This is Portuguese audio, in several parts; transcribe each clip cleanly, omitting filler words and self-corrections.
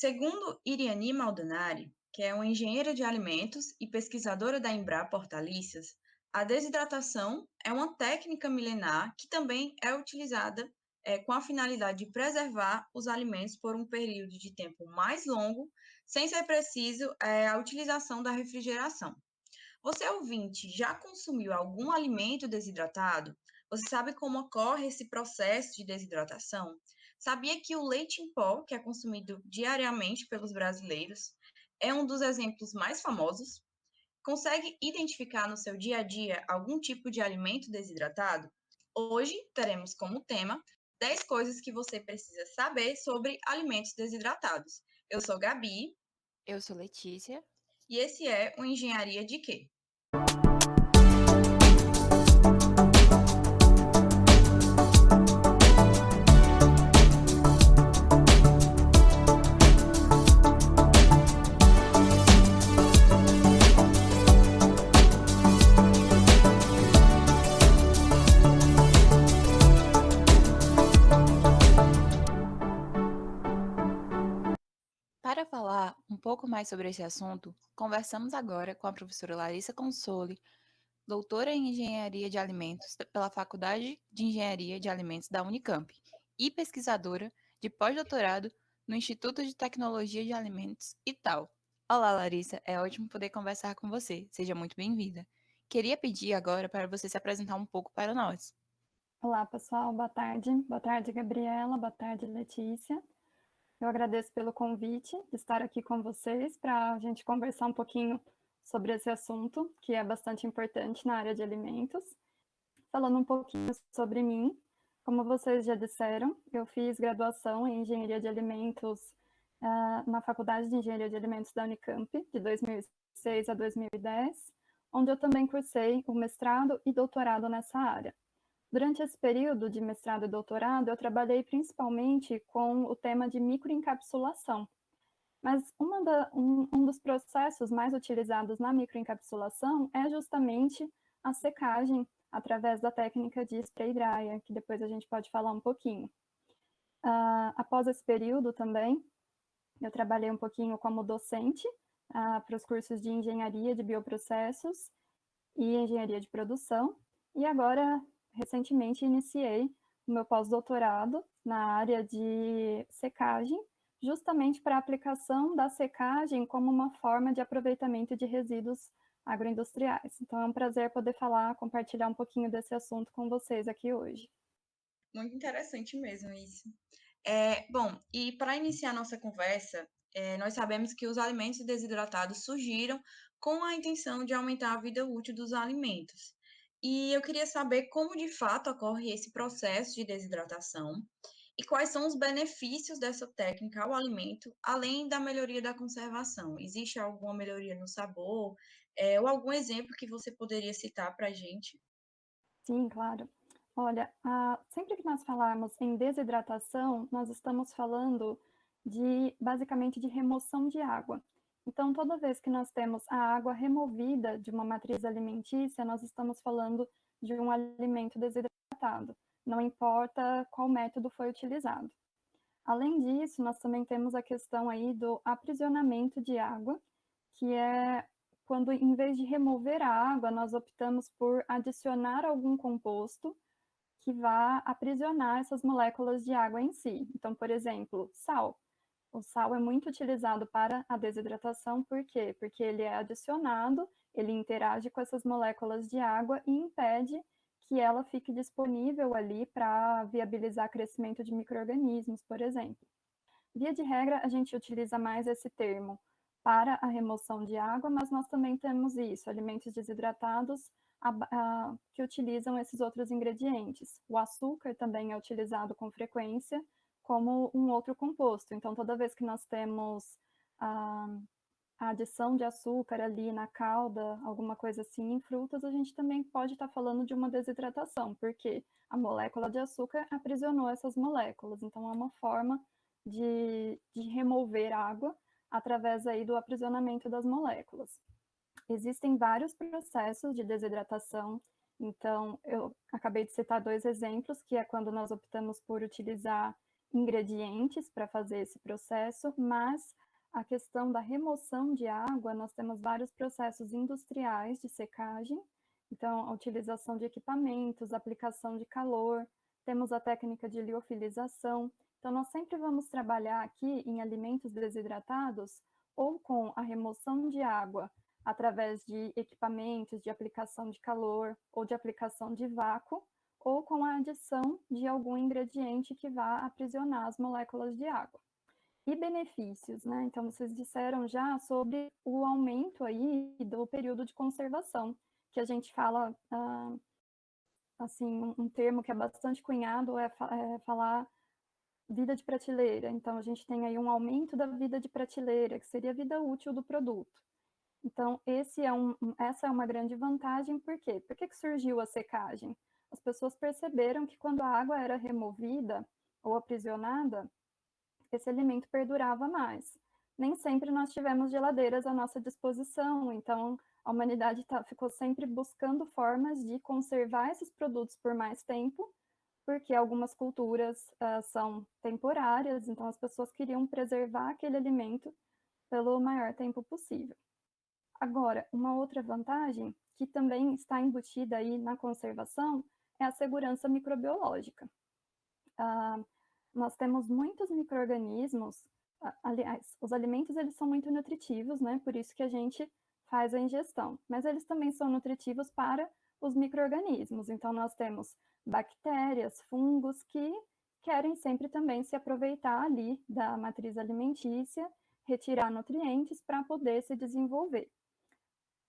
Segundo Iriani Maldanari, que é uma engenheira de alimentos e pesquisadora da Embrapa Hortaliças, a desidratação é uma técnica milenar que também é utilizada com a finalidade de preservar os alimentos por um período de tempo mais longo, sem ser preciso a utilização da refrigeração. Você, ouvinte, já consumiu algum alimento desidratado? Você sabe como ocorre esse processo de desidratação? Sabia que o leite em pó, que é consumido diariamente pelos brasileiros, é um dos exemplos mais famosos? Consegue identificar no seu dia a dia algum tipo de alimento desidratado? Hoje teremos como tema 10 coisas que você precisa saber sobre alimentos desidratados. Eu sou Gabi. Eu sou Letícia. E esse é o Engenharia de Quê? Para falar um pouco mais sobre esse assunto, conversamos agora com a professora Larissa Consoli, doutora em Engenharia de Alimentos pela Faculdade de Engenharia de Alimentos da Unicamp e pesquisadora de pós-doutorado no Instituto de Tecnologia de Alimentos (ITAL). Olá, Larissa, é ótimo poder conversar com você. Seja muito bem-vinda. Queria pedir agora para você se apresentar um pouco para nós. Olá, pessoal, boa tarde. Boa tarde, Gabriela. Boa tarde, Letícia. Eu agradeço pelo convite de estar aqui com vocês para a gente conversar um pouquinho sobre esse assunto, que é bastante importante na área de alimentos. Falando um pouquinho sobre mim, como vocês já disseram, eu fiz graduação em Engenharia de Alimentos na Faculdade de Engenharia de Alimentos da Unicamp, de 2006 a 2010, onde eu também cursei o mestrado e doutorado nessa área. Durante esse período de mestrado e doutorado, eu trabalhei principalmente com o tema de microencapsulação. Mas um dos processos mais utilizados na microencapsulação é justamente a secagem através da técnica de spray dryer, que depois a gente pode falar um pouquinho. Após esse período também, eu trabalhei um pouquinho como docente para os cursos de engenharia de bioprocessos e engenharia de produção, e agora recentemente iniciei o meu pós-doutorado na área de secagem, justamente para a aplicação da secagem como uma forma de aproveitamento de resíduos agroindustriais. Então é um prazer poder compartilhar um pouquinho desse assunto com vocês aqui hoje. Muito interessante mesmo isso. Bom, e para iniciar nossa conversa, nós sabemos que os alimentos desidratados surgiram com a intenção de aumentar a vida útil dos alimentos. E eu queria saber como de fato ocorre esse processo de desidratação e quais são os benefícios dessa técnica ao alimento, além da melhoria da conservação. Existe alguma melhoria no sabor, ou algum exemplo que você poderia citar para a gente? Sim, claro. Olha, sempre que nós falarmos em desidratação, nós estamos falando basicamente de remoção de água. Então, toda vez que nós temos a água removida de uma matriz alimentícia, nós estamos falando de um alimento desidratado, não importa qual método foi utilizado. Além disso, nós também temos a questão aí do aprisionamento de água, que é quando, em vez de remover a água, nós optamos por adicionar algum composto que vá aprisionar essas moléculas de água em si. Então, por exemplo, sal. O sal é muito utilizado para a desidratação, por quê? Porque ele é adicionado, ele interage com essas moléculas de água e impede que ela fique disponível ali para viabilizar crescimento de micro-organismos, por exemplo. Via de regra, a gente utiliza mais esse termo para a remoção de água, mas nós também temos isso, alimentos desidratados que utilizam esses outros ingredientes. O açúcar também é utilizado com frequência como um outro composto. Então, toda vez que nós temos a adição de açúcar ali na calda, alguma coisa assim, em frutas, a gente também pode estar falando de uma desidratação, porque a molécula de açúcar aprisionou essas moléculas. Então, é uma forma de remover água através aí do aprisionamento das moléculas. Existem vários processos de desidratação, então eu acabei de citar dois exemplos, que é quando nós optamos por utilizar ingredientes para fazer esse processo, mas a questão da remoção de água, nós temos vários processos industriais de secagem, então a utilização de equipamentos, aplicação de calor, temos a técnica de liofilização. Então nós sempre vamos trabalhar aqui em alimentos desidratados ou com a remoção de água através de equipamentos de aplicação de calor ou de aplicação de vácuo, ou com a adição de algum ingrediente que vá aprisionar as moléculas de água. E benefícios, né? Então, vocês disseram já sobre o aumento aí do período de conservação, que a gente fala, assim, um termo que é bastante cunhado é falar vida de prateleira. Então, a gente tem aí um aumento da vida de prateleira, que seria a vida útil do produto. Então, essa é uma grande vantagem, por quê? Por que surgiu a secagem? As pessoas perceberam que quando a água era removida ou aprisionada, esse alimento perdurava mais. Nem sempre nós tivemos geladeiras à nossa disposição, então a humanidade ficou sempre buscando formas de conservar esses produtos por mais tempo, porque algumas culturas são temporárias, então as pessoas queriam preservar aquele alimento pelo maior tempo possível. Agora, uma outra vantagem, que também está embutida aí na conservação, é a segurança microbiológica. Nós temos muitos micro-organismos, aliás, os alimentos eles são muito nutritivos, né? Por isso que a gente faz a ingestão, mas eles também são nutritivos para os micro-organismos. Então, nós temos bactérias, fungos que querem sempre também se aproveitar ali da matriz alimentícia, retirar nutrientes para poder se desenvolver.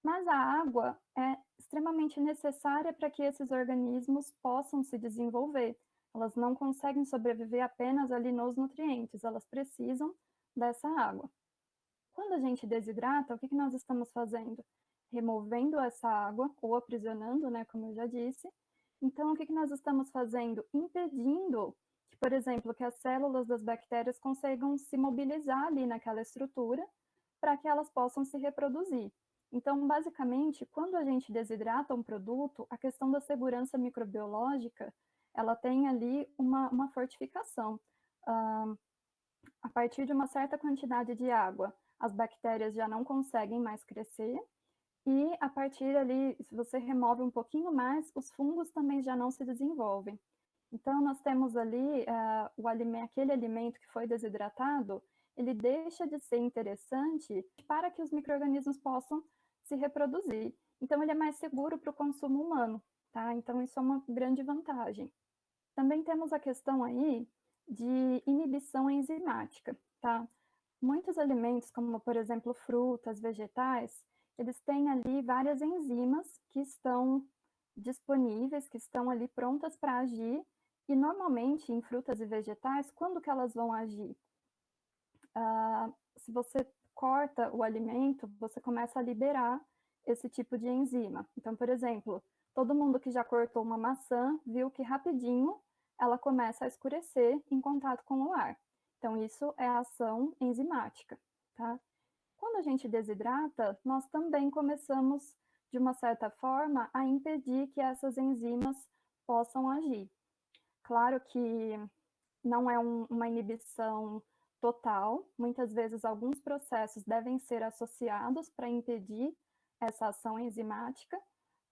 Mas a água é extremamente necessária para que esses organismos possam se desenvolver. Elas não conseguem sobreviver apenas ali nos nutrientes, elas precisam dessa água. Quando a gente desidrata, o que nós estamos fazendo? Removendo essa água, ou aprisionando, né, como eu já disse. Então, o que nós estamos fazendo? Impedindo que, por exemplo, que as células das bactérias consigam se mobilizar ali naquela estrutura para que elas possam se reproduzir. Então, basicamente, quando a gente desidrata um produto, a questão da segurança microbiológica, ela tem ali uma fortificação. A partir de uma certa quantidade de água, as bactérias já não conseguem mais crescer, e a partir ali, se você remove um pouquinho mais, os fungos também já não se desenvolvem. Então, nós temos ali aquele alimento que foi desidratado, ele deixa de ser interessante para que os micro-organismos possam se reproduzir. Então, ele é mais seguro para o consumo humano, tá? Então, isso é uma grande vantagem. Também temos a questão aí de inibição enzimática, tá? Muitos alimentos, como, por exemplo, frutas, vegetais, eles têm ali várias enzimas que estão disponíveis, que estão ali prontas para agir, e normalmente em frutas e vegetais, quando que elas vão agir? Se você corta o alimento, você começa a liberar esse tipo de enzima. Então, por exemplo, todo mundo que já cortou uma maçã viu que rapidinho ela começa a escurecer em contato com o ar. Então, isso é a ação enzimática, tá? Quando a gente desidrata, nós também começamos, de uma certa forma, a impedir que essas enzimas possam agir. Claro que não é uma inibição total, muitas vezes alguns processos devem ser associados para impedir essa ação enzimática,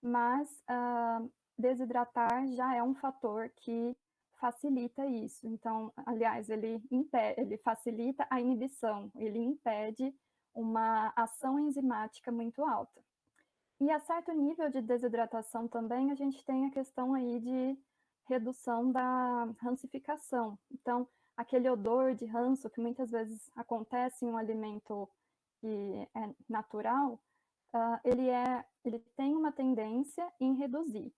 mas desidratar já é um fator que facilita isso. Então, aliás, ele facilita a inibição, ele impede uma ação enzimática muito alta. E a certo nível de desidratação também, a gente tem a questão aí de redução da rancificação. Então, aquele odor de ranço que muitas vezes acontece em um alimento que é natural, ele tem uma tendência em reduzir.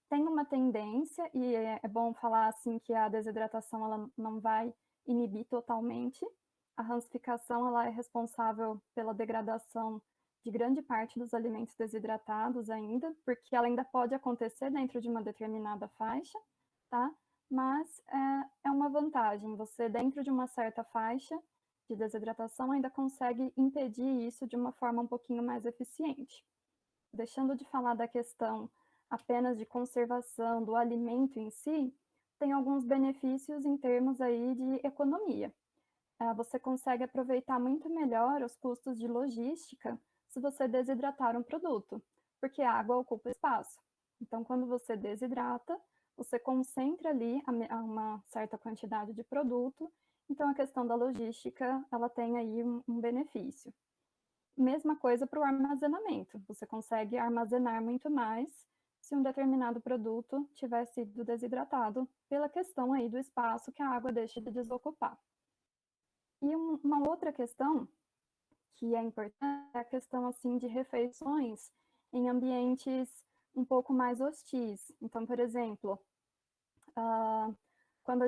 Tem uma tendência, e é bom falar assim que a desidratação ela não vai inibir totalmente. A rancificação ela é responsável pela degradação de grande parte dos alimentos desidratados ainda, porque ela ainda pode acontecer dentro de uma determinada faixa, tá? Mas é uma vantagem, você dentro de uma certa faixa de desidratação ainda consegue impedir isso de uma forma um pouquinho mais eficiente. Deixando de falar da questão apenas de conservação do alimento em si, tem alguns benefícios em termos aí de economia. Você consegue aproveitar muito melhor os custos de logística se você desidratar um produto, porque a água ocupa espaço. Então, quando você desidrata, você concentra ali uma certa quantidade de produto, então a questão da logística, ela tem aí um benefício. Mesma coisa para o armazenamento, você consegue armazenar muito mais se um determinado produto tiver sido desidratado, pela questão aí do espaço que a água deixa de desocupar. E uma outra questão que é importante é a questão assim de refeições em ambientes um pouco mais hostis. Então, por exemplo, quando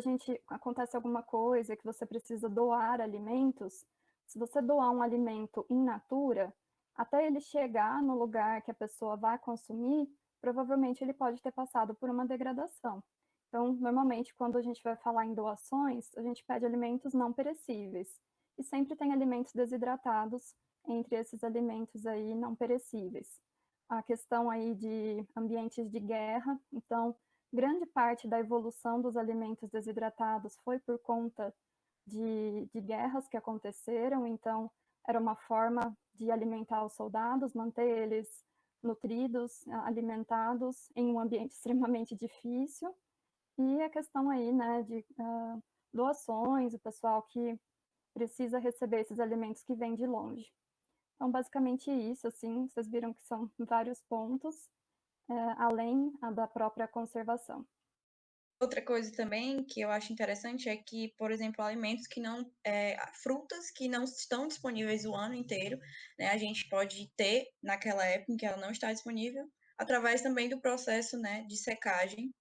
acontece alguma coisa que você precisa doar alimentos, se você doar um alimento in natura, até ele chegar no lugar que a pessoa vai consumir, provavelmente ele pode ter passado por uma degradação. Então, normalmente, quando a gente vai falar em doações, a gente pede alimentos não perecíveis. E sempre tem alimentos desidratados entre esses alimentos aí não perecíveis. A questão aí de ambientes de guerra, então, grande parte da evolução dos alimentos desidratados foi por conta de guerras que aconteceram, então era uma forma de alimentar os soldados, manter eles nutridos, alimentados em um ambiente extremamente difícil, e a questão aí, né, de doações, o pessoal que precisa receber esses alimentos que vêm de longe. Então, basicamente isso, assim, vocês viram que são vários pontos, além da própria conservação. Outra coisa também que eu acho interessante é que, por exemplo, alimentos que não, frutas que não estão disponíveis o ano inteiro, né, a gente pode ter naquela época em que ela não está disponível, através também do processo, né, de secagem.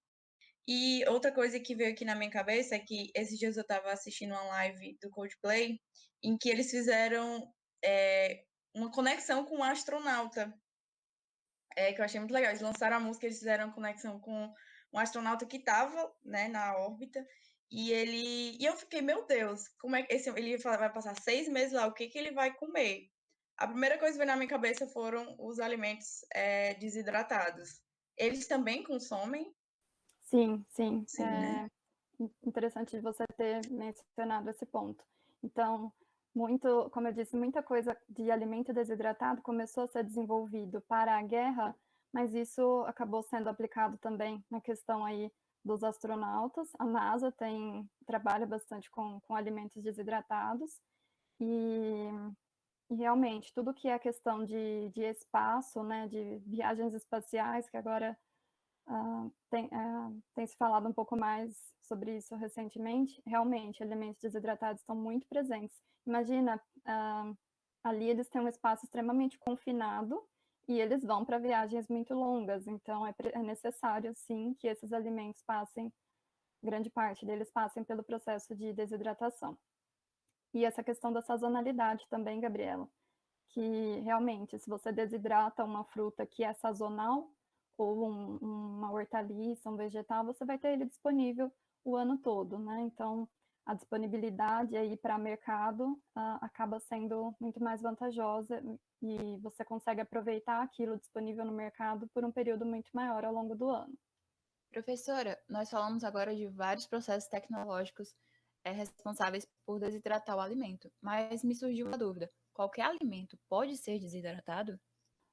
E outra coisa que veio aqui na minha cabeça é que esses dias eu estava assistindo uma live do Coldplay, em que eles fizeram uma conexão com um astronauta, que eu achei muito legal. Eles lançaram a música, eles fizeram conexão com um astronauta que estava, né, na órbita, e eu fiquei, meu Deus, como é que ele vai passar 6 meses lá, o que ele vai comer? A primeira coisa que veio na minha cabeça foram os alimentos desidratados. Eles também consomem? Sim, sim. Sim, né? Interessante você ter mencionado esse ponto. Então, muito, como eu disse, muita coisa de alimento desidratado começou a ser desenvolvido para a guerra, mas isso acabou sendo aplicado também na questão aí dos astronautas. A NASA trabalha bastante com alimentos desidratados e, e realmente tudo que é questão de espaço, né, de viagens espaciais, que agora tem se falado um pouco mais sobre isso recentemente. Realmente, alimentos desidratados estão muito presentes. Imagina, ali eles têm um espaço extremamente confinado e eles vão para viagens muito longas, então é necessário, sim, que esses alimentos passem, grande parte deles passem pelo processo de desidratação. E essa questão da sazonalidade também, Gabriela, que realmente, se você desidrata uma fruta que é sazonal, ou uma hortaliça, um vegetal, você vai ter ele disponível o ano todo, né? Então, a disponibilidade aí para mercado acaba sendo muito mais vantajosa e você consegue aproveitar aquilo disponível no mercado por um período muito maior ao longo do ano. Professora, nós falamos agora de vários processos tecnológicos responsáveis por desidratar o alimento, mas me surgiu uma dúvida: qualquer alimento pode ser desidratado?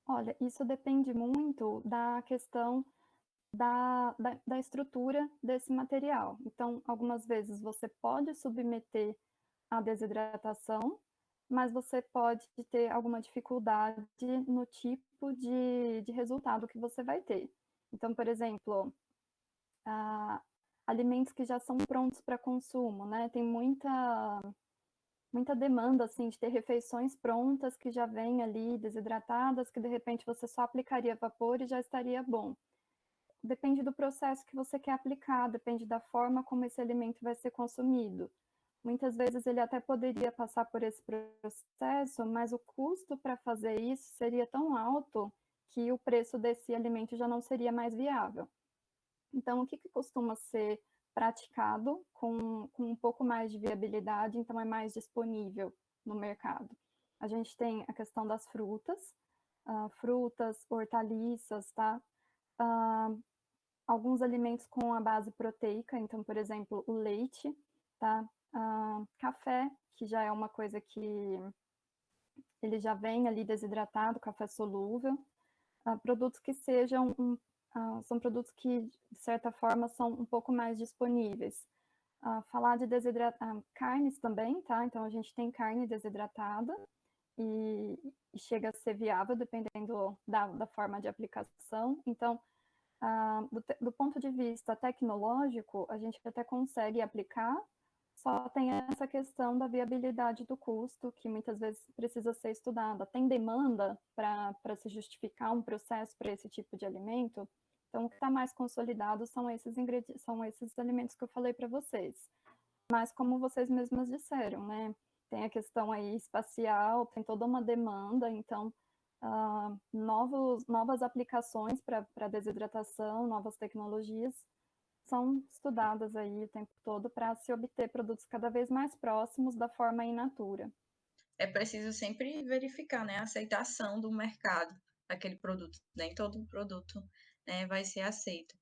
Olha, isso depende muito da questão da estrutura desse material. Então, algumas vezes você pode submeter à desidratação, mas você pode ter alguma dificuldade no tipo de resultado que você vai ter. Então, por exemplo, alimentos que já são prontos para consumo, né? Tem muita demanda, assim, de ter refeições prontas que já vêm ali desidratadas, que de repente você só aplicaria vapor e já estaria bom. Depende do processo que você quer aplicar, depende da forma como esse alimento vai ser consumido. Muitas vezes ele até poderia passar por esse processo, mas o custo para fazer isso seria tão alto que o preço desse alimento já não seria mais viável. Então, o que costuma ser praticado com um pouco mais de viabilidade, então é mais disponível no mercado? A gente tem a questão das frutas, frutas, hortaliças, tá? alguns alimentos com a base proteica, então, por exemplo, o leite, tá? Café, que já é uma coisa que ele já vem ali desidratado, café solúvel. Produtos que sejam, são produtos que, de certa forma, são um pouco mais disponíveis. Falar de carnes também, tá? Então, a gente tem carne desidratada e chega a ser viável, dependendo da forma de aplicação. Então, do ponto de vista tecnológico, a gente até consegue aplicar, só tem essa questão da viabilidade do custo, que muitas vezes precisa ser estudada. Tem demanda para se justificar um processo para esse tipo de alimento? Então, o que está mais consolidado são esses ingredientes, são esses alimentos que eu falei para vocês. Mas como vocês mesmas disseram, né? Tem a questão aí espacial, tem toda uma demanda, então novas aplicações para desidratação, novas tecnologias são estudadas aí o tempo todo para se obter produtos cada vez mais próximos da forma in natura. É preciso sempre verificar, né, a aceitação do mercado daquele produto. Nem todo produto, né, vai ser aceito.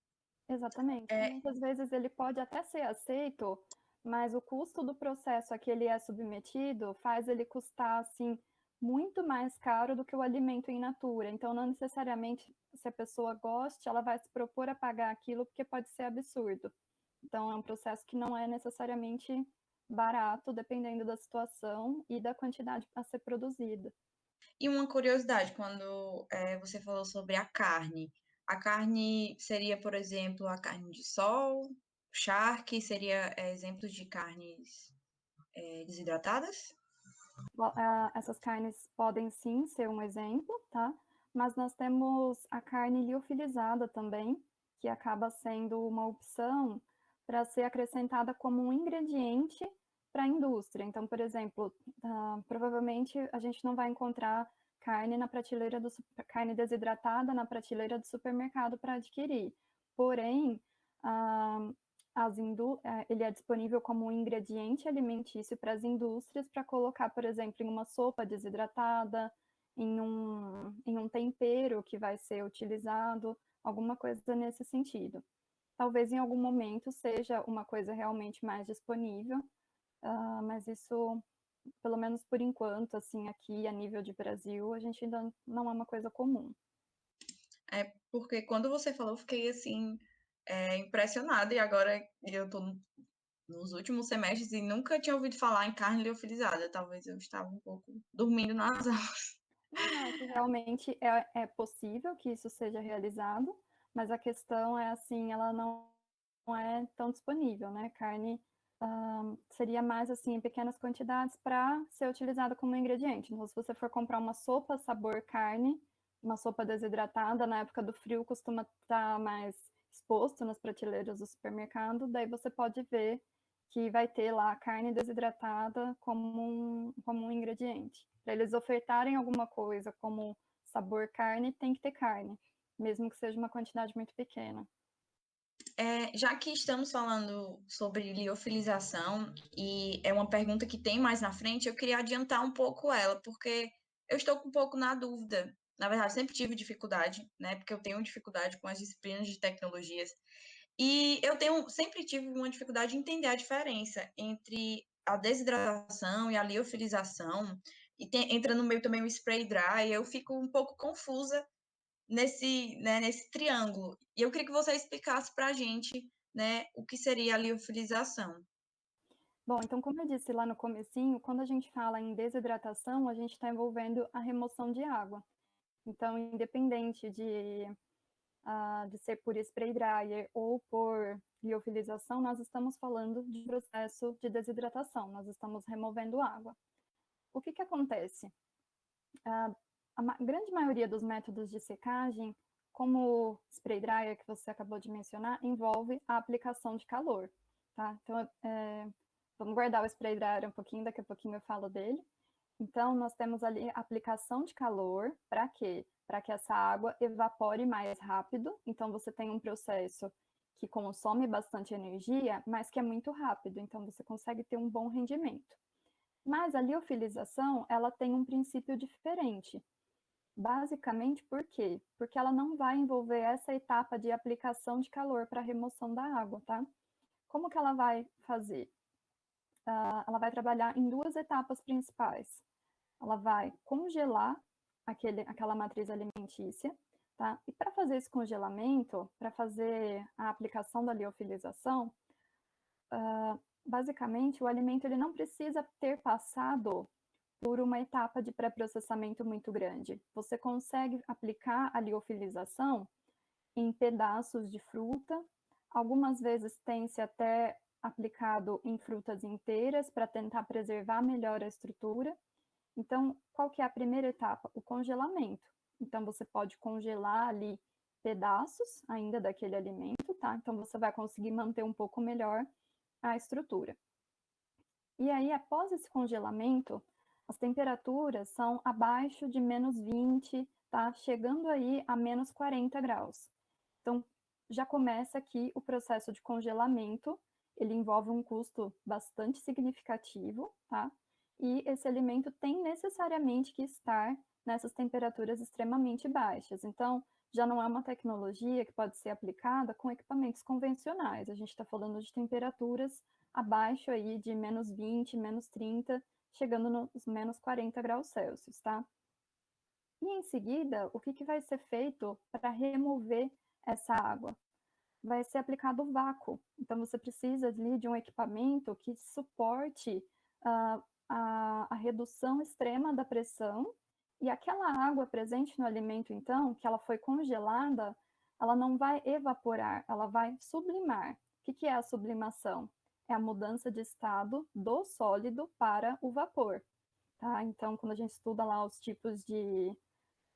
Exatamente. Muitas vezes ele pode até ser aceito, mas o custo do processo a que ele é submetido faz ele custar, assim, muito mais caro do que o alimento in natura. Então, não necessariamente, se a pessoa goste, ela vai se propor a pagar aquilo, porque pode ser absurdo. Então, é um processo que não é necessariamente barato, dependendo da situação e da quantidade a ser produzida. E uma curiosidade, quando você falou sobre a carne seria, por exemplo, a carne de sol, charque, seria exemplos de carnes desidratadas? Essas carnes podem sim ser um exemplo, tá? Mas nós temos a carne liofilizada também, que acaba sendo uma opção para ser acrescentada como um ingrediente para a indústria. Então, por exemplo, provavelmente a gente não vai encontrar carne na prateleira carne desidratada na prateleira do supermercado para adquirir. Porém, ele é disponível como um ingrediente alimentício para as indústrias para colocar, por exemplo, em uma sopa desidratada, em um tempero que vai ser utilizado, alguma coisa nesse sentido. Talvez em algum momento seja uma coisa realmente mais disponível, mas isso, pelo menos por enquanto, assim, aqui a nível de Brasil, a gente ainda não é uma coisa comum. É porque quando você falou, eu fiquei assim, impressionada, e agora eu estou nos últimos semestres e nunca tinha ouvido falar em carne liofilizada. Talvez eu estava um pouco dormindo nas aulas. Não, é que realmente é possível que isso seja realizado, mas a questão é assim, ela não é tão disponível, né? Carne seria mais assim em pequenas quantidades para ser utilizada como ingrediente. Então, se você for comprar uma sopa sabor carne, uma sopa desidratada, na época do frio costuma estar mais exposto nas prateleiras do supermercado, daí você pode ver que vai ter lá a carne desidratada como um ingrediente. Para eles ofertarem alguma coisa como sabor carne, tem que ter carne, mesmo que seja uma quantidade muito pequena. Já que estamos falando sobre liofilização, e é uma pergunta que tem mais na frente, eu queria adiantar um pouco ela, porque eu estou um pouco na dúvida. Na verdade, sempre tive dificuldade, né? Porque eu tenho dificuldade com as disciplinas de tecnologias. E sempre tive uma dificuldade de entender a diferença entre a desidratação e a liofilização. E entra no meio também o spray dry. Eu fico um pouco confusa nesse triângulo. E eu queria que você explicasse para a gente, né, o que seria a liofilização. Bom, então, como eu disse lá no comecinho, quando a gente fala em desidratação, a gente está envolvendo a remoção de água. Então, independente de ser por spray dryer ou por liofilização, nós estamos falando de processo de desidratação, nós estamos removendo água. O que acontece? A grande maioria dos métodos de secagem, como o spray dryer que você acabou de mencionar, envolve a aplicação de calor, tá? Então, vamos guardar o spray dryer um pouquinho, daqui a pouquinho eu falo dele. Então, nós temos ali a aplicação de calor, para quê? Para que essa água evapore mais rápido. Então, você tem um processo que consome bastante energia, mas que é muito rápido. Então, você consegue ter um bom rendimento. Mas a liofilização, ela tem um princípio diferente. Basicamente, por quê? Porque ela não vai envolver essa etapa de aplicação de calor para remoção da água, tá? Como que ela vai fazer? Ela vai trabalhar em 2 etapas principais. Ela vai congelar aquela matriz alimentícia, tá? E para fazer esse congelamento, para fazer a aplicação da liofilização, basicamente o alimento ele não precisa ter passado por uma etapa de pré-processamento muito grande. Você consegue aplicar a liofilização em pedaços de fruta, algumas vezes tem-se até aplicado em frutas inteiras para tentar preservar melhor a estrutura. Então, qual que é a primeira etapa? O congelamento. Então, você pode congelar ali pedaços ainda daquele alimento, tá? Então, você vai conseguir manter um pouco melhor a estrutura. E aí, após esse congelamento, as temperaturas são abaixo de menos 20, tá? Chegando aí a menos 40 graus. Então, já começa aqui o processo de congelamento, ele envolve um custo bastante significativo, tá? E esse alimento tem necessariamente que estar nessas temperaturas extremamente baixas. Então, já não é uma tecnologia que pode ser aplicada com equipamentos convencionais. A gente está falando de temperaturas abaixo aí de menos 20, menos 30, chegando nos menos 40 graus Celsius, tá? E em seguida, o que vai ser feito para remover essa água? Vai ser aplicado vácuo. Então, você precisa ali de um equipamento que suporte a redução extrema da pressão, e aquela água presente no alimento, então, que ela foi congelada, ela não vai evaporar, ela vai sublimar. O que é a sublimação? É a mudança de estado do sólido para o vapor. Tá? Então, quando a gente estuda lá os tipos de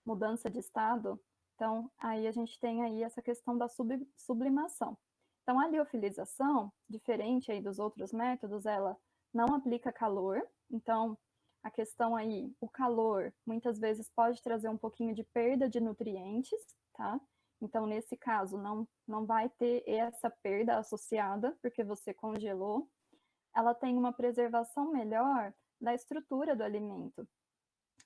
mudança de estado, então aí a gente tem aí essa questão da sublimação. Então, a liofilização, diferente aí dos outros métodos, ela não aplica calor, então a questão aí, o calor, muitas vezes pode trazer um pouquinho de perda de nutrientes, tá? Então, nesse caso, não vai ter essa perda associada, porque você congelou. Ela tem uma preservação melhor da estrutura do alimento,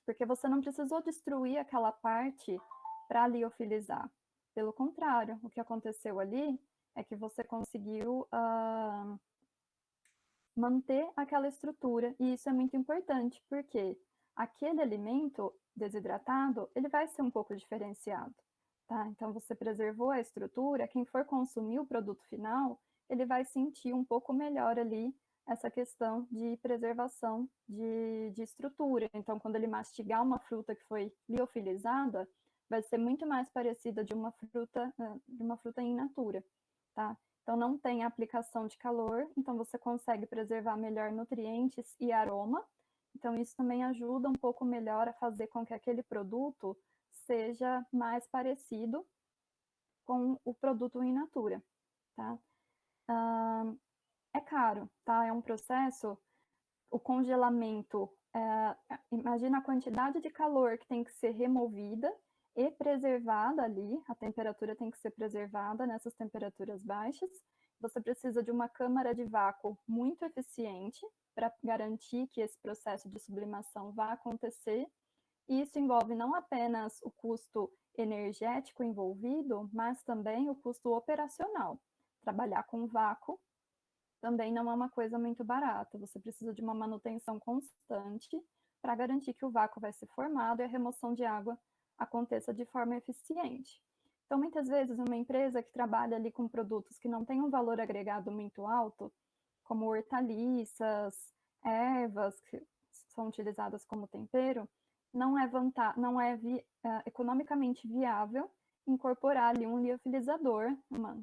porque você não precisou destruir aquela parte para liofilizar. Pelo contrário, o que aconteceu ali é que você conseguiu manter aquela estrutura, e isso é muito importante, porque aquele alimento desidratado, ele vai ser um pouco diferenciado, tá? Então, você preservou a estrutura, quem for consumir o produto final, ele vai sentir um pouco melhor ali essa questão de preservação de estrutura. Então, quando ele mastigar uma fruta que foi liofilizada, vai ser muito mais parecida de uma fruta in natura, tá? Então, não tem aplicação de calor, então você consegue preservar melhor nutrientes e aroma. Então, isso também ajuda um pouco melhor a fazer com que aquele produto seja mais parecido com o produto in natura, tá? É caro, tá? É um processo, o congelamento, imagina a quantidade de calor que tem que ser removida e preservada ali, a temperatura tem que ser preservada nessas temperaturas baixas. Você precisa de uma câmara de vácuo muito eficiente para garantir que esse processo de sublimação vá acontecer. E isso envolve não apenas o custo energético envolvido, mas também o custo operacional. Trabalhar com vácuo também não é uma coisa muito barata. Você precisa de uma manutenção constante para garantir que o vácuo vai ser formado e a remoção de água aconteça de forma eficiente. Então, muitas vezes, uma empresa que trabalha ali com produtos que não têm um valor agregado muito alto, como hortaliças, ervas que são utilizadas como tempero, não é economicamente viável incorporar ali um liofilizador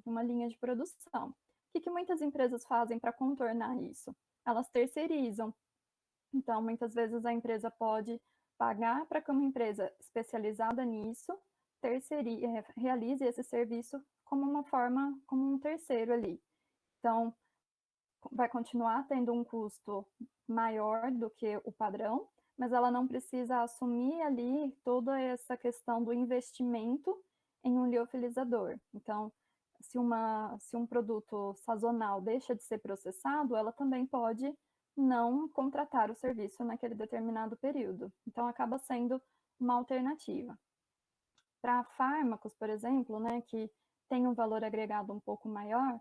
numa linha de produção. O que muitas empresas fazem para contornar isso? Elas terceirizam. Então, muitas vezes a empresa pode pagar para que uma empresa especializada nisso realize esse serviço como um terceiro ali. Então, vai continuar tendo um custo maior do que o padrão, mas ela não precisa assumir ali toda essa questão do investimento em um liofilizador. Então, se um produto sazonal deixa de ser processado, ela também pode não contratar o serviço naquele determinado período. Então, acaba sendo uma alternativa. Para fármacos, por exemplo, né, que tem um valor agregado um pouco maior,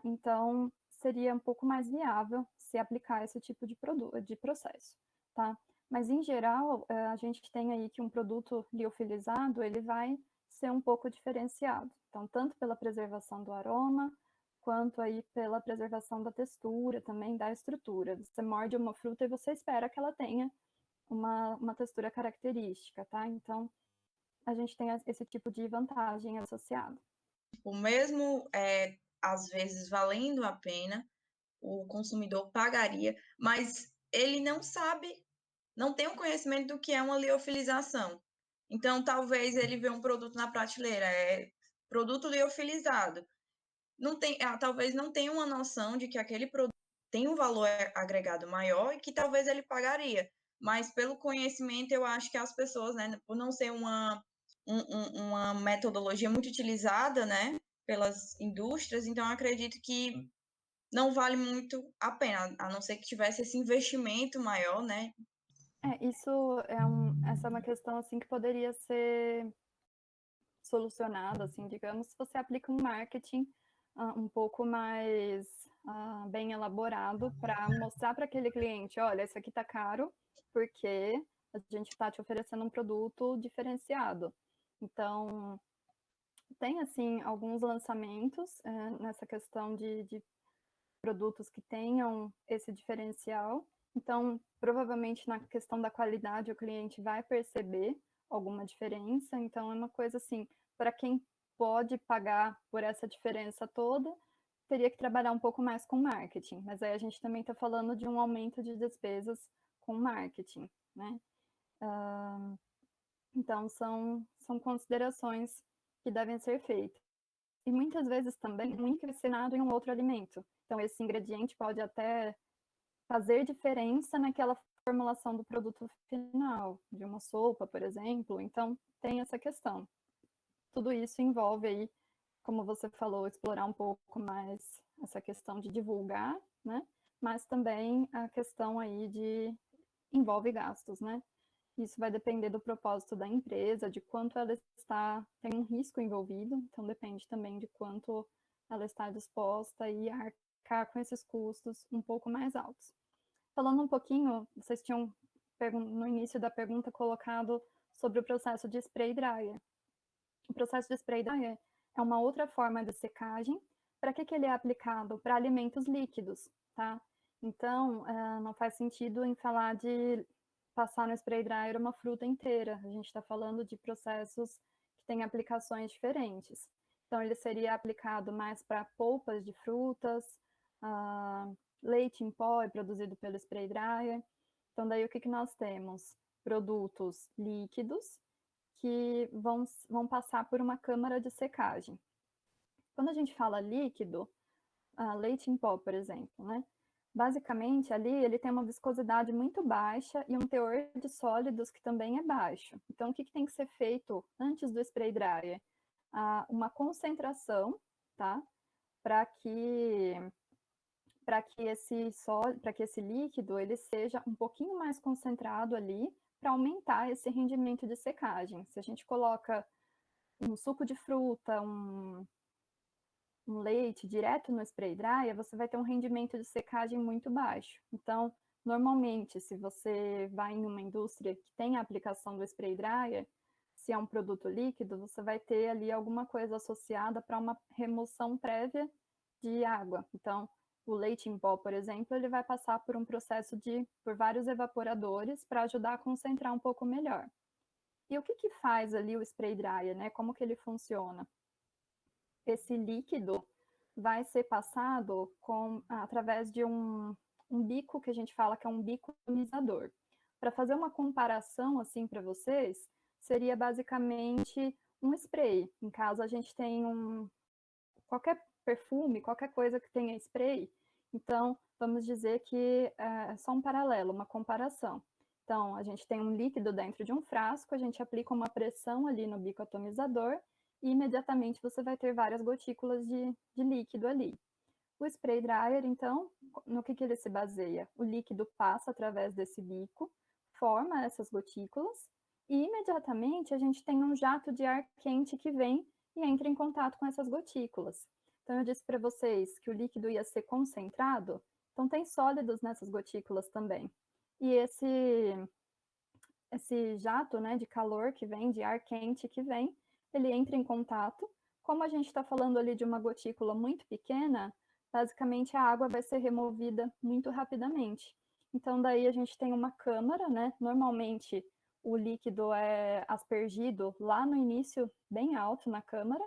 então seria um pouco mais viável se aplicar esse tipo de processo, tá? Mas, em geral, a gente tem aí que um produto liofilizado, ele vai ser um pouco diferenciado. Então, tanto pela preservação do aroma, quanto aí pela preservação da textura, também da estrutura. Você morde uma fruta e você espera que ela tenha uma textura característica, tá? Então, a gente tem esse tipo de vantagem associada. O mesmo, às vezes, valendo a pena, o consumidor pagaria, mas ele não sabe, não tem o conhecimento do que é uma liofilização. Então, talvez ele vê um produto na prateleira, produto liofilizado. Não tem, talvez não tenha uma noção de que aquele produto tem um valor agregado maior e que talvez ele pagaria. Mas pelo conhecimento, eu acho que as pessoas, né, por não ser uma metodologia muito utilizada, né, pelas indústrias, então eu acredito que não vale muito a pena, a não ser que tivesse esse investimento maior, né? Essa é uma questão assim que poderia ser solucionada, assim, digamos, se você aplica um marketing um pouco mais bem elaborado para mostrar para aquele cliente, olha, isso aqui está caro porque a gente está te oferecendo um produto diferenciado. Então, tem, assim, alguns lançamentos nessa questão de produtos que tenham esse diferencial. Então, provavelmente na questão da qualidade, o cliente vai perceber alguma diferença. Então, é uma coisa assim, para quem pode pagar por essa diferença toda, teria que trabalhar um pouco mais com marketing. Mas aí a gente também está falando de um aumento de despesas com marketing, né? Então, são considerações que devem ser feitas. E muitas vezes também um ensinado em um outro alimento. Então, esse ingrediente pode até fazer diferença naquela formulação do produto final, de uma sopa, por exemplo. Então, tem essa questão. Tudo isso envolve aí, como você falou, explorar um pouco mais essa questão de divulgar, né? Mas também a questão aí envolve gastos, né? Isso vai depender do propósito da empresa, de quanto ela tem um risco envolvido, então depende também de quanto ela está disposta a arcar com esses custos um pouco mais altos. Falando um pouquinho, vocês tinham no início da pergunta colocado sobre o processo de spray dryer. O processo de spray dryer é uma outra forma de secagem. Para que ele é aplicado? Para alimentos líquidos, tá? Então, não faz sentido em falar de passar no spray dryer uma fruta inteira. A gente está falando de processos que têm aplicações diferentes. Então, ele seria aplicado mais para polpas de frutas, leite em pó é produzido pelo spray dryer. Então, daí o que nós temos? Produtos líquidos que vão passar por uma câmara de secagem. Quando a gente fala líquido, leite em pó, por exemplo, né? Basicamente, ali ele tem uma viscosidade muito baixa e um teor de sólidos que também é baixo. Então, o que tem que ser feito antes do spray dryer? Uma concentração, tá? Para que esse líquido ele seja um pouquinho mais concentrado ali, para aumentar esse rendimento de secagem. Se a gente coloca um suco de fruta, um leite direto no spray dryer, você vai ter um rendimento de secagem muito baixo. Então, normalmente, se você vai em uma indústria que tem a aplicação do spray dryer, se é um produto líquido, você vai ter ali alguma coisa associada para uma remoção prévia de água. Então, o leite em pó, por exemplo, ele vai passar por um processo por vários evaporadores para ajudar a concentrar um pouco melhor. E o que faz ali o spray dryer, né? Como que ele funciona? Esse líquido vai ser passado através de um bico que a gente fala que é um bico atomizador. Para fazer uma comparação assim para vocês, seria basicamente um spray. Em caso a gente tem qualquer perfume, qualquer coisa que tenha spray, então vamos dizer que é só um paralelo, uma comparação. Então, a gente tem um líquido dentro de um frasco, a gente aplica uma pressão ali no bico atomizador e imediatamente você vai ter várias gotículas de líquido ali. O spray dryer, então, no que ele se baseia? O líquido passa através desse bico, forma essas gotículas, e imediatamente a gente tem um jato de ar quente que vem e entra em contato com essas gotículas. Então, eu disse para vocês que o líquido ia ser concentrado, então tem sólidos nessas gotículas também. E esse jato, né, de calor que vem, de ar quente que vem, ele entra em contato. Como a gente está falando ali de uma gotícula muito pequena, basicamente a água vai ser removida muito rapidamente. Então, daí a gente tem uma câmara, né? Normalmente o líquido é aspergido lá no início, bem alto na câmara,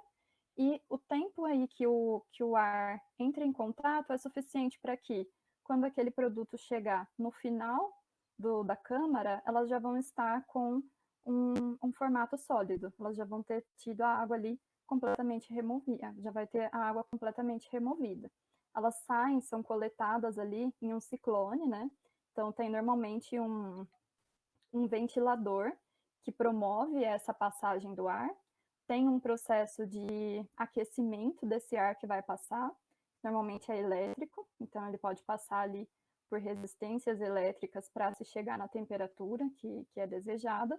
e o tempo aí que o ar entra em contato é suficiente para que, quando aquele produto chegar no final da câmara, elas já vão estar com um formato sólido, elas já vão ter tido a água ali completamente removida, já vai ter a água completamente removida. Elas saem, são coletadas ali em um ciclone, né? Então tem normalmente um ventilador que promove essa passagem do ar, tem um processo de aquecimento desse ar que vai passar, normalmente é elétrico, então ele pode passar ali por resistências elétricas para se chegar na temperatura que é desejada.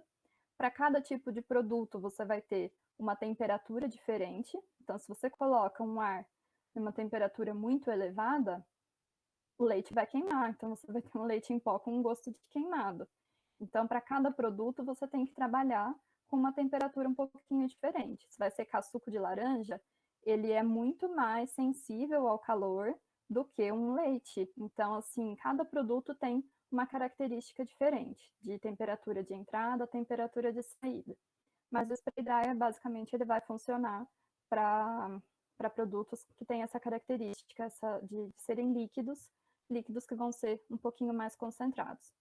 Para cada tipo de produto, você vai ter uma temperatura diferente. Então, se você coloca um ar em uma temperatura muito elevada, o leite vai queimar. Então, você vai ter um leite em pó com um gosto de queimado. Então, para cada produto, você tem que trabalhar com uma temperatura um pouquinho diferente. Se vai secar suco de laranja, ele é muito mais sensível ao calor do que um leite. Então, assim, cada produto tem uma característica diferente, de temperatura de entrada, temperatura de saída. Mas o spray dryer, basicamente, ele vai funcionar para produtos que têm essa característica de serem líquidos que vão ser um pouquinho mais concentrados.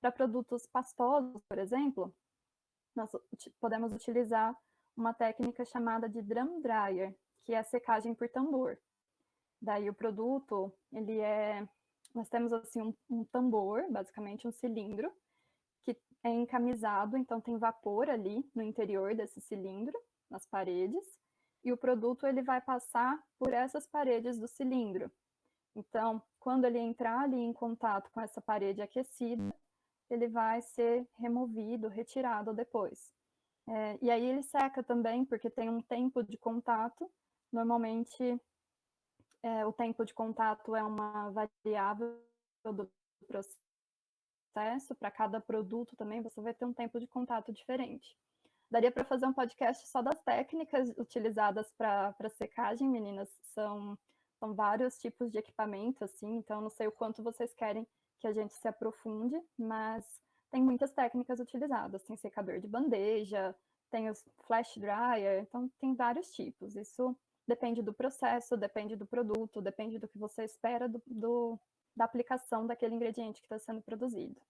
Para produtos pastosos, por exemplo, nós podemos utilizar uma técnica chamada de drum dryer, que é a secagem por tambor. Daí o produto, nós temos assim um tambor, basicamente um cilindro, que é encamisado, então tem vapor ali no interior desse cilindro, nas paredes, e o produto ele vai passar por essas paredes do cilindro. Então, quando ele entrar ali em contato com essa parede aquecida, ele vai ser removido, retirado depois. E aí ele seca também, porque tem um tempo de contato. Normalmente, o tempo de contato é uma variável do processo. Para cada produto também, você vai ter um tempo de contato diferente. Daria para fazer um podcast só das técnicas utilizadas para secagem, meninas. São vários tipos de equipamento, assim, então não sei o quanto vocês querem que a gente se aprofunde, mas tem muitas técnicas utilizadas. Tem secador de bandeja, tem os flash dryer, então tem vários tipos. Isso depende do processo, depende do produto, depende do que você espera da aplicação daquele ingrediente que está sendo produzido.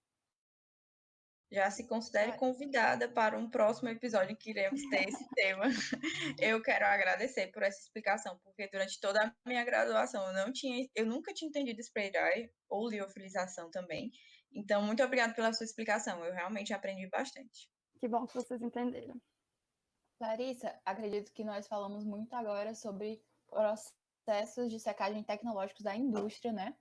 Já se considere convidada para um próximo episódio que iremos ter esse tema. Eu quero agradecer por essa explicação, porque durante toda a minha graduação eu nunca tinha entendido spray dry ou liofilização também. Então, muito obrigada pela sua explicação. Eu realmente aprendi bastante. Que bom que vocês entenderam. Larissa, acredito que nós falamos muito agora sobre processos de secagem tecnológicos da indústria, né?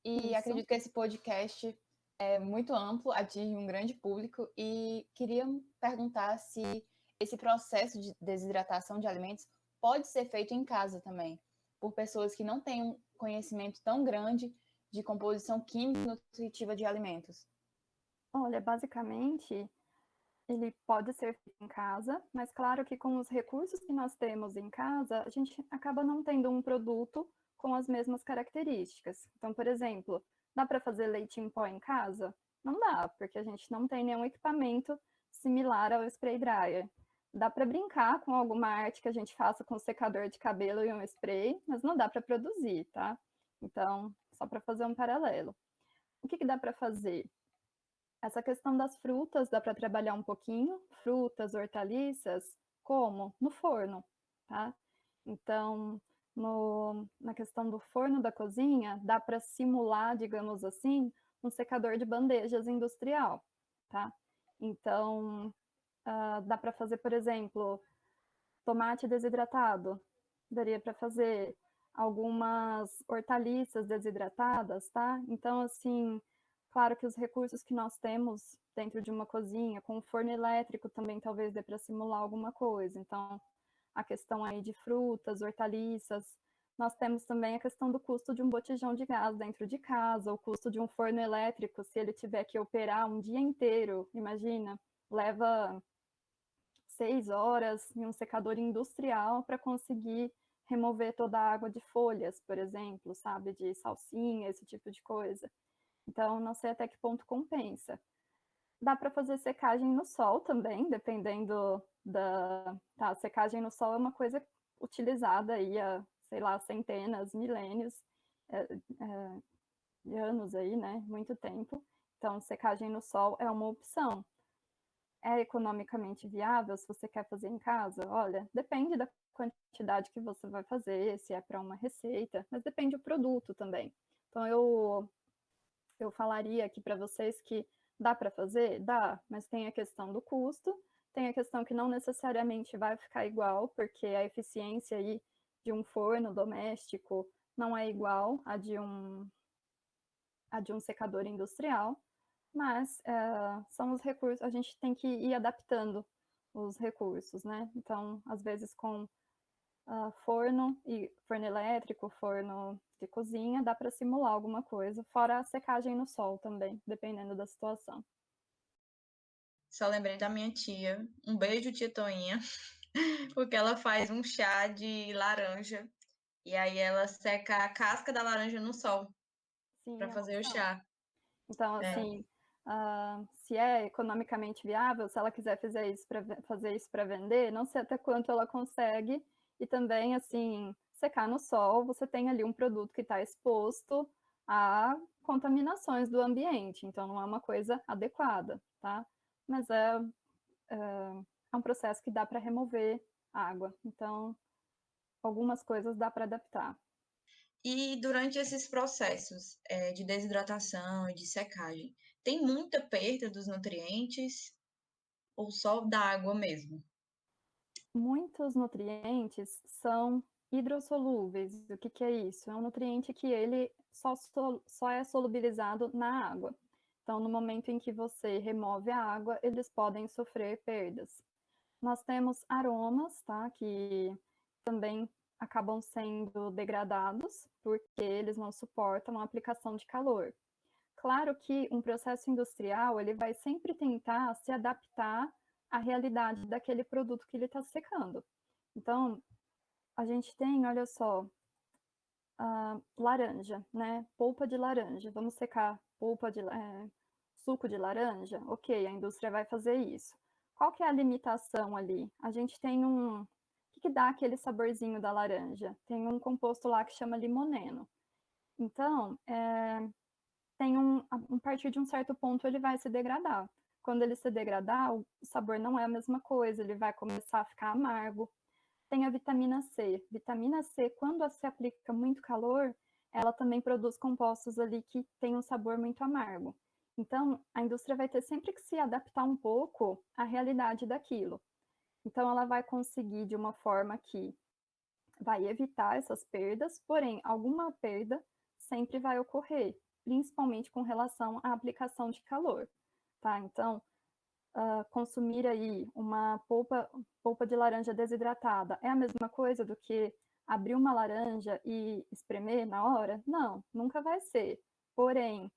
E acredito que esse podcast é muito amplo, atinge um grande público, e queria perguntar se esse processo de desidratação de alimentos pode ser feito em casa também, por pessoas que não têm um conhecimento tão grande de composição química e nutritiva de alimentos. Olha, basicamente, ele pode ser feito em casa, mas claro que com os recursos que nós temos em casa, a gente acaba não tendo um produto com as mesmas características. Então, por exemplo, dá para fazer leite em pó em casa? Não dá, porque a gente não tem nenhum equipamento similar ao spray dryer. Dá para brincar com alguma arte que a gente faça com um secador de cabelo e um spray, mas não dá para produzir, tá? Então, só para fazer um paralelo. O que dá para fazer? Essa questão das frutas, dá para trabalhar um pouquinho, frutas, hortaliças, como? No forno, tá? Então, na questão do forno da cozinha, dá para simular, digamos assim, um secador de bandejas industrial, tá? Então, dá para fazer, por exemplo, tomate desidratado, daria para fazer algumas hortaliças desidratadas, tá? Então, assim, claro que os recursos que nós temos dentro de uma cozinha, com o forno elétrico também talvez dê para simular alguma coisa. Então, a questão aí de frutas, hortaliças. Nós temos também a questão do custo de um botijão de gás dentro de casa, o custo de um forno elétrico, se ele tiver que operar um dia inteiro, imagina, leva 6 horas em um secador industrial para conseguir remover toda a água de folhas, por exemplo, sabe, de salsinha, esse tipo de coisa. Então, não sei até que ponto compensa. Dá para fazer secagem no sol também, dependendo da... Tá, secagem no sol é uma coisa utilizada aí há, sei lá, centenas, milênios de anos aí, né? Muito tempo. Então, secagem no sol é uma opção. É economicamente viável se você quer fazer em casa? Olha, depende da quantidade que você vai fazer, se é para uma receita, mas depende do produto também. Então, eu falaria aqui para vocês que dá para fazer? Dá, mas tem a questão do custo, tem a questão que não necessariamente vai ficar igual, porque a eficiência aí de um forno doméstico não é igual a de um secador industrial, mas são os recursos, a gente tem que ir adaptando os recursos, né? Então, às vezes com forno elétrico, forno de cozinha, dá para simular alguma coisa, fora a secagem no sol também, dependendo da situação. Só lembrei da minha tia. Um beijo, tia Toinha, porque ela faz um chá de laranja e aí ela seca a casca da laranja no sol para fazer o chá. Então, assim, se é economicamente viável, se ela quiser fazer isso para vender, não sei até quanto ela consegue. E também, assim, secar no sol, você tem ali um produto que está exposto a contaminações do ambiente. Então, não é uma coisa adequada, tá? Mas é um processo que dá para remover água. Então, algumas coisas dá para adaptar. E durante esses processos de desidratação e de secagem, tem muita perda dos nutrientes ou só da água mesmo? Muitos nutrientes são hidrossolúveis. O que é isso? É um nutriente que ele só é solubilizado na água. Então, no momento em que você remove a água, eles podem sofrer perdas. Nós temos aromas, tá? Que também acabam sendo degradados, porque eles não suportam a aplicação de calor. Claro que um processo industrial, ele vai sempre tentar se adaptar à realidade daquele produto que ele está secando. Então, a gente tem, olha só, laranja, né? Polpa de laranja. Vamos secar suco de laranja? Ok, a indústria vai fazer isso. Qual que é a limitação ali? A gente tem o que dá aquele saborzinho da laranja? Tem um composto lá que chama limoneno. Então, a partir de um certo ponto ele vai se degradar. Quando ele se degradar, o sabor não é a mesma coisa, ele vai começar a ficar amargo. Tem a vitamina C. Vitamina C, quando se aplica muito calor, ela também produz compostos ali que têm um sabor muito amargo. Então, a indústria vai ter sempre que se adaptar um pouco à realidade daquilo. Então, ela vai conseguir de uma forma que vai evitar essas perdas, porém, alguma perda sempre vai ocorrer, principalmente com relação à aplicação de calor, tá? Então, consumir aí uma polpa de laranja desidratada é a mesma coisa do que abrir uma laranja e espremer na hora? Não, nunca vai ser. Porém,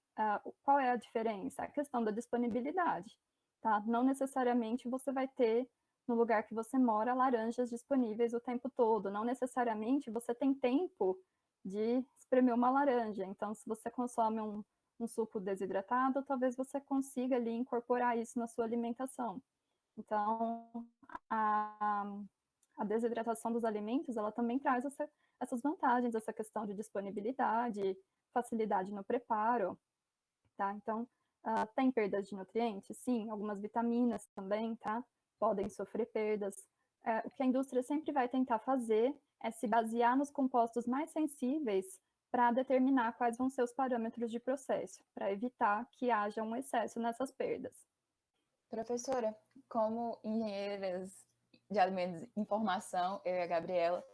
qual é a diferença? A questão da disponibilidade, tá? Não necessariamente você vai ter no lugar que você mora laranjas disponíveis o tempo todo. Não necessariamente você tem tempo de espremer uma laranja. Então, se você consome um suco desidratado, talvez você consiga ali incorporar isso na sua alimentação. Então, a desidratação dos alimentos, ela também traz essas vantagens, essa questão de disponibilidade, facilidade no preparo, tá? Então, tem perdas de nutrientes? Sim, algumas vitaminas também, tá? Podem sofrer perdas. O que a indústria sempre vai tentar fazer é se basear nos compostos mais sensíveis para determinar quais vão ser os parâmetros de processo, para evitar que haja um excesso nessas perdas. Professora, como engenheiras de alimentos em formação, eu e a Gabriela,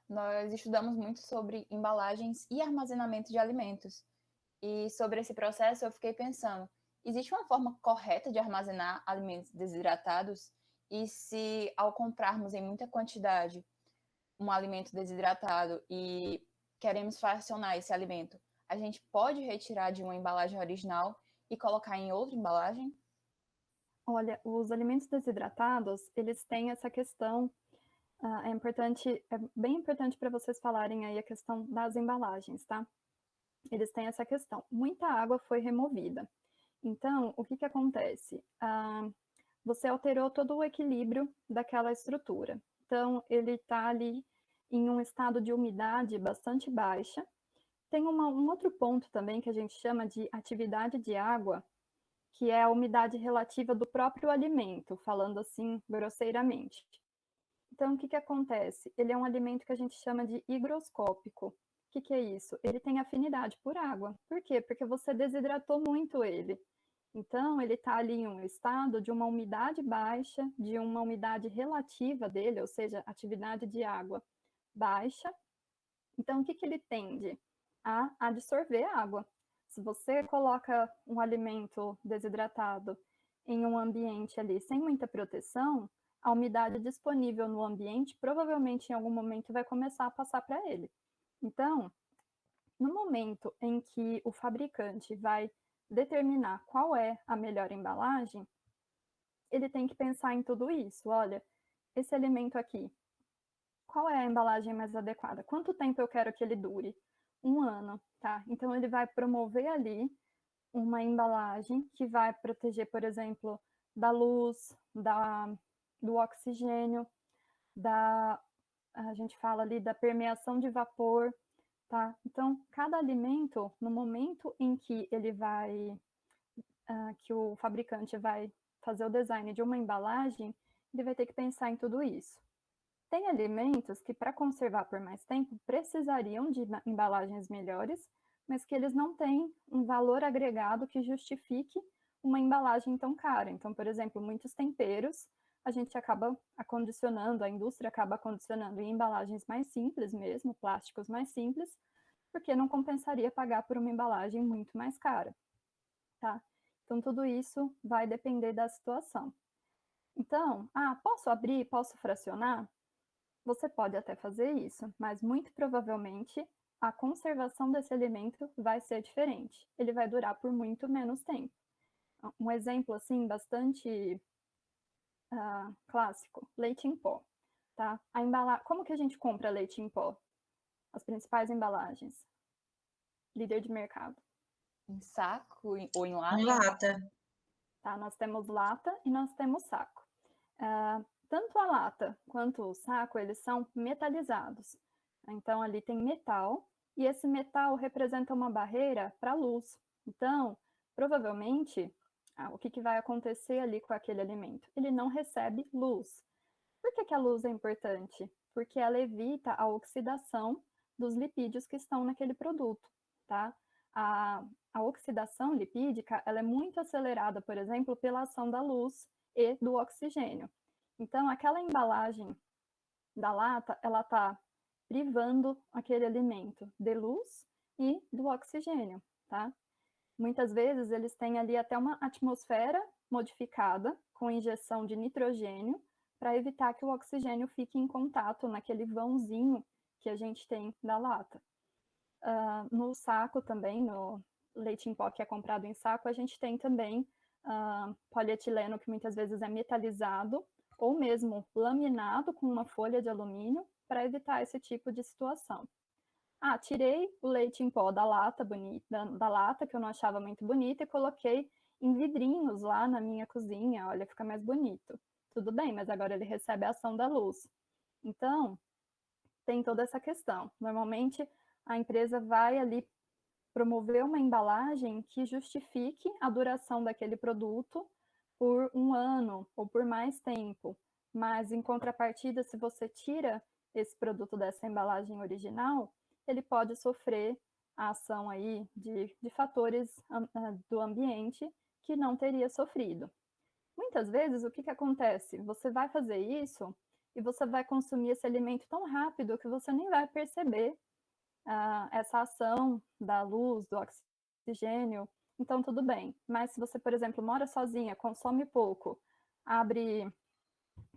nós estudamos muito sobre embalagens e armazenamento de alimentos. E sobre esse processo eu fiquei pensando, existe uma forma correta de armazenar alimentos desidratados? E se ao comprarmos em muita quantidade um alimento desidratado e queremos fracionar esse alimento, a gente pode retirar de uma embalagem original e colocar em outra embalagem? Olha, os alimentos desidratados, eles têm essa questão, é bem importante para vocês falarem aí a questão das embalagens, tá? Eles têm essa questão. Muita água foi removida. Então, o que que acontece? Você alterou todo o equilíbrio daquela estrutura. Então, ele está ali em um estado de umidade bastante baixa. Tem um outro ponto também que a gente chama de atividade de água, que é a umidade relativa do próprio alimento, falando assim grosseiramente. Então, o que que acontece? Ele é um alimento que a gente chama de higroscópico. O que que é isso? Ele tem afinidade por água. Por quê? Porque você desidratou muito ele. Então, ele está ali em um estado de uma umidade baixa, de uma umidade relativa dele, ou seja, atividade de água baixa. Então, o que que ele tende? A absorver água. Se você coloca um alimento desidratado em um ambiente ali sem muita proteção, a umidade disponível no ambiente provavelmente em algum momento vai começar a passar para ele. Então, no momento em que o fabricante vai determinar qual é a melhor embalagem, ele tem que pensar em tudo isso. Olha, esse alimento aqui, qual é a embalagem mais adequada? Quanto tempo eu quero que ele dure? 1 ano, tá? Então, ele vai promover ali uma embalagem que vai proteger, por exemplo, da luz, do oxigênio, a gente fala ali da permeação de vapor, tá? Então, cada alimento, no momento em que ele vai, que o fabricante vai fazer o design de uma embalagem, ele vai ter que pensar em tudo isso. Tem alimentos que, para conservar por mais tempo, precisariam de embalagens melhores, mas que eles não têm um valor agregado que justifique uma embalagem tão cara. Então, por exemplo, muitos temperos a gente acaba acondicionando, a indústria acaba acondicionando em embalagens mais simples mesmo, plásticos mais simples, porque não compensaria pagar por uma embalagem muito mais cara, tá? Então, tudo isso vai depender da situação. Então, posso abrir, posso fracionar? Você pode até fazer isso, mas muito provavelmente a conservação desse alimento vai ser diferente. Ele vai durar por muito menos tempo. Um exemplo, assim, bastante clássico, leite em pó, tá? Como que a gente compra leite em pó? As principais embalagens. Líder de mercado. Em saco ou em lata? Em lata. Tá? Nós temos lata e nós temos saco. Tanto a lata quanto o saco, eles são metalizados. Então, ali tem metal, e esse metal representa uma barreira para a luz. Então, provavelmente, o que que vai acontecer ali com aquele alimento? Ele não recebe luz. Por que que a luz é importante? Porque ela evita a oxidação dos lipídios que estão naquele produto, tá? A oxidação lipídica, ela é muito acelerada, por exemplo, pela ação da luz e do oxigênio. Então, aquela embalagem da lata, ela está privando aquele alimento de luz e do oxigênio, tá? Muitas vezes eles têm ali até uma atmosfera modificada com injeção de nitrogênio para evitar que o oxigênio fique em contato naquele vãozinho que a gente tem da lata. No saco também, no leite em pó que é comprado em saco, a gente tem também polietileno que muitas vezes é metalizado ou mesmo laminado com uma folha de alumínio para evitar esse tipo de situação. Tirei o leite em pó da lata bonita, da lata que eu não achava muito bonita e coloquei em vidrinhos lá na minha cozinha, olha, fica mais bonito. Tudo bem, mas agora ele recebe a ação da luz. Então, tem toda essa questão. Normalmente, a empresa vai ali promover uma embalagem que justifique a duração daquele produto por 1 ano ou por mais tempo. Mas, em contrapartida, se você tira esse produto dessa embalagem original, ele pode sofrer a ação aí de fatores do ambiente que não teria sofrido. Muitas vezes, o que que acontece? Você vai fazer isso e você vai consumir esse alimento tão rápido que você nem vai perceber essa ação da luz, do oxigênio, então tudo bem. Mas se você, por exemplo, mora sozinha, consome pouco, abre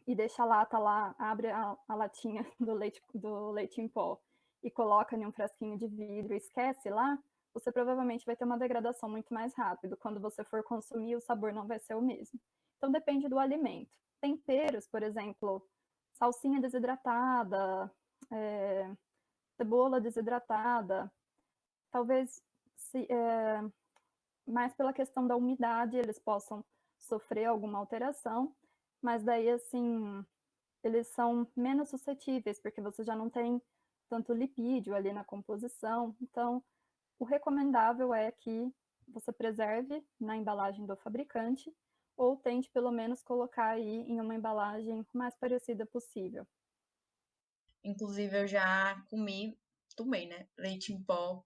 e deixa a lata lá, abre a latinha do leite em pó e coloca em um frasquinho de vidro e esquece lá, você provavelmente vai ter uma degradação muito mais rápido. Quando você for consumir, o sabor não vai ser o mesmo. Então depende do alimento. Temperos, por exemplo, salsinha desidratada, cebola desidratada, talvez mais pela questão da umidade eles possam sofrer alguma alteração, mas daí assim eles são menos suscetíveis, porque você já não tem tanto lipídio ali na composição. Então, o recomendável é que você preserve na embalagem do fabricante, ou tente pelo menos colocar aí em uma embalagem mais parecida possível. Inclusive, eu já tomei, né? Leite em pó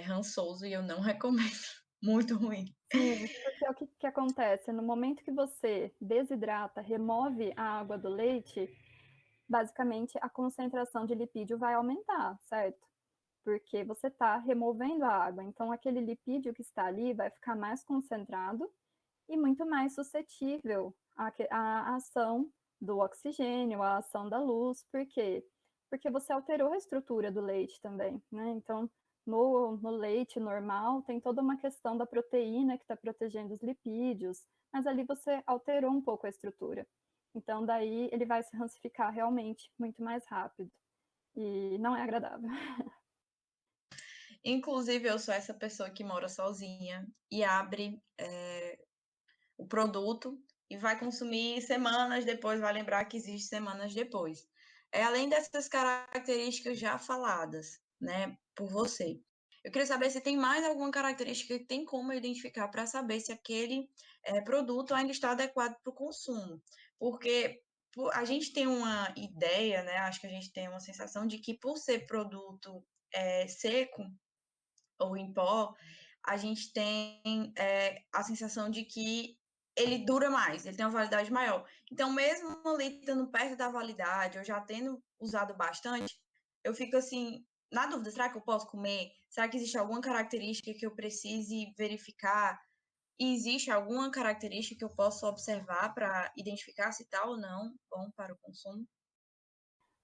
rançoso e eu não recomendo. Muito ruim. Sim, porque o que acontece? No momento que você desidrata, remove a água do leite, basicamente a concentração de lipídio vai aumentar, certo? Porque você está removendo a água, então aquele lipídio que está ali vai ficar mais concentrado e muito mais suscetível à ação do oxigênio, à ação da luz. Por quê? Porque você alterou a estrutura do leite também, né? Então, no leite normal, tem toda uma questão da proteína que está protegendo os lipídios, mas ali você alterou um pouco a estrutura. Então, daí ele vai se rancificar realmente muito mais rápido. E não é agradável. Inclusive, eu sou essa pessoa que mora sozinha e abre o produto e vai consumir semanas depois, vai lembrar que existe semanas depois. Além dessas características já faladas, né, por você. Eu queria saber se tem mais alguma característica que tem como identificar para saber se aquele produto ainda está adequado para o consumo. Porque a gente tem uma ideia, né, acho que a gente tem uma sensação de que por ser produto seco ou em pó, a gente tem a sensação de que ele dura mais, ele tem uma validade maior. Então, mesmo ali estando perto da validade, eu já tendo usado bastante, eu fico assim, na dúvida, será que eu posso comer? Será que existe alguma característica que eu precise verificar? E existe alguma característica que eu possa observar para identificar se está ou não bom para o consumo?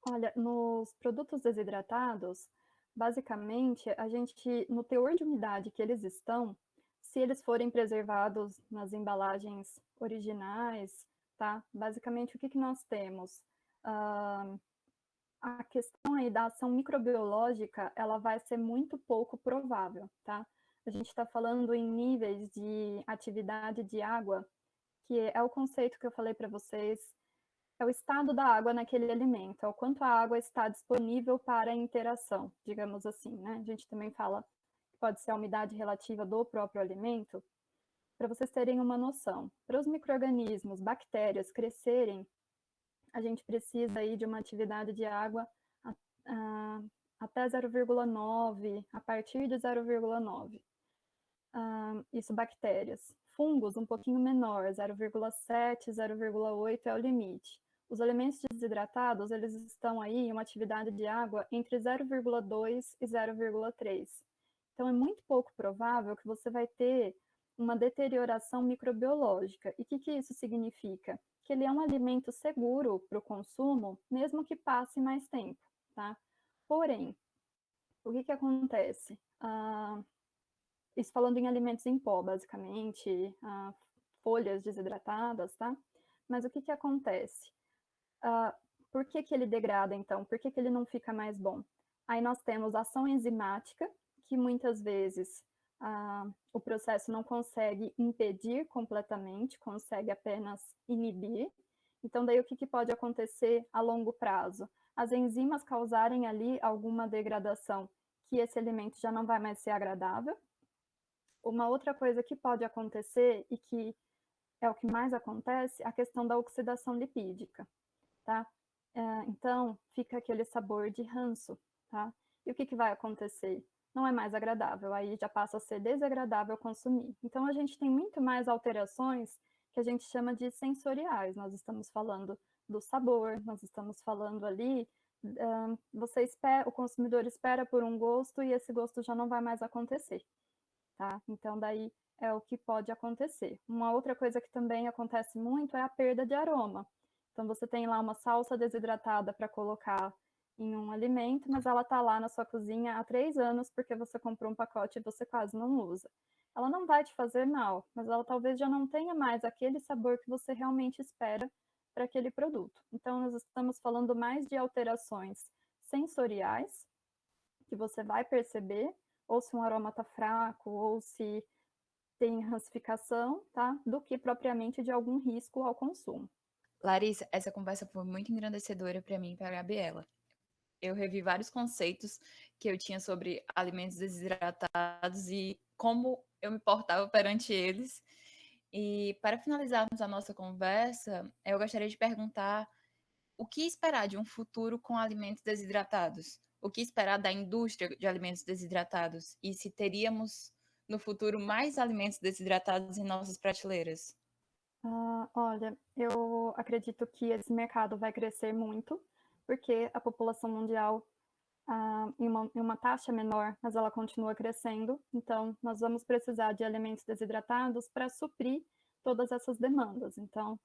Olha, nos produtos desidratados, basicamente, a gente, no teor de umidade que eles estão, se eles forem preservados nas embalagens originais, tá? Basicamente, o que nós temos? A questão aí da ação microbiológica, ela vai ser muito pouco provável, tá? A gente está falando em níveis de atividade de água, que é o conceito que eu falei para vocês, é o estado da água naquele alimento, é o quanto a água está disponível para a interação, digamos assim, né? A gente também fala que pode ser a umidade relativa do próprio alimento, para vocês terem uma noção. Para os micro-organismos, bactérias crescerem, a gente precisa aí de uma atividade de água até 0,9, a partir de 0,9. Isso bactérias. Fungos um pouquinho menor, 0,7, 0,8 é o limite. Os alimentos desidratados, eles estão aí em uma atividade de água entre 0,2 e 0,3. Então, é muito pouco provável que você vai ter uma deterioração microbiológica. E o que isso significa? Que ele é um alimento seguro para o consumo, mesmo que passe mais tempo, tá? Porém, o que acontece? Isso falando em alimentos em pó, basicamente, folhas desidratadas, tá? Mas o que acontece? Por que ele degrada, então? Por que ele não fica mais bom? Aí nós temos ação enzimática, que muitas vezes o processo não consegue impedir completamente, consegue apenas inibir. Então, daí o que pode acontecer a longo prazo? As enzimas causarem ali alguma degradação, que esse alimento já não vai mais ser agradável. Uma outra coisa que pode acontecer, e que é o que mais acontece, é a questão da oxidação lipídica, tá? Então, fica aquele sabor de ranço, tá? E o que vai acontecer? Não é mais agradável, aí já passa a ser desagradável consumir. Então, a gente tem muito mais alterações que a gente chama de sensoriais. Nós estamos falando do sabor, nós estamos falando ali, o consumidor espera por um gosto e esse gosto já não vai mais acontecer, tá? Então, daí é o que pode acontecer. Uma outra coisa que também acontece muito é a perda de aroma. Então, você tem lá uma salsa desidratada para colocar em um alimento, mas ela está lá na sua cozinha há 3 anos porque você comprou um pacote e você quase não usa. Ela não vai te fazer mal, mas ela talvez já não tenha mais aquele sabor que você realmente espera para aquele produto. Então, nós estamos falando mais de alterações sensoriais, que você vai perceber, ou se um aroma está fraco, ou se tem rancificação, tá? Do que propriamente de algum risco ao consumo. Larissa, essa conversa foi muito engrandecedora para mim e para a Gabriela. Eu revi vários conceitos que eu tinha sobre alimentos desidratados e como eu me portava perante eles. E para finalizarmos a nossa conversa, eu gostaria de perguntar o que esperar de um futuro com alimentos desidratados? O que esperar da indústria de alimentos desidratados? E se teríamos no futuro mais alimentos desidratados em nossas prateleiras? Olha, eu acredito que esse mercado vai crescer muito, porque a população mundial em uma taxa menor, mas ela continua crescendo, então nós vamos precisar de alimentos desidratados para suprir todas essas demandas. Então,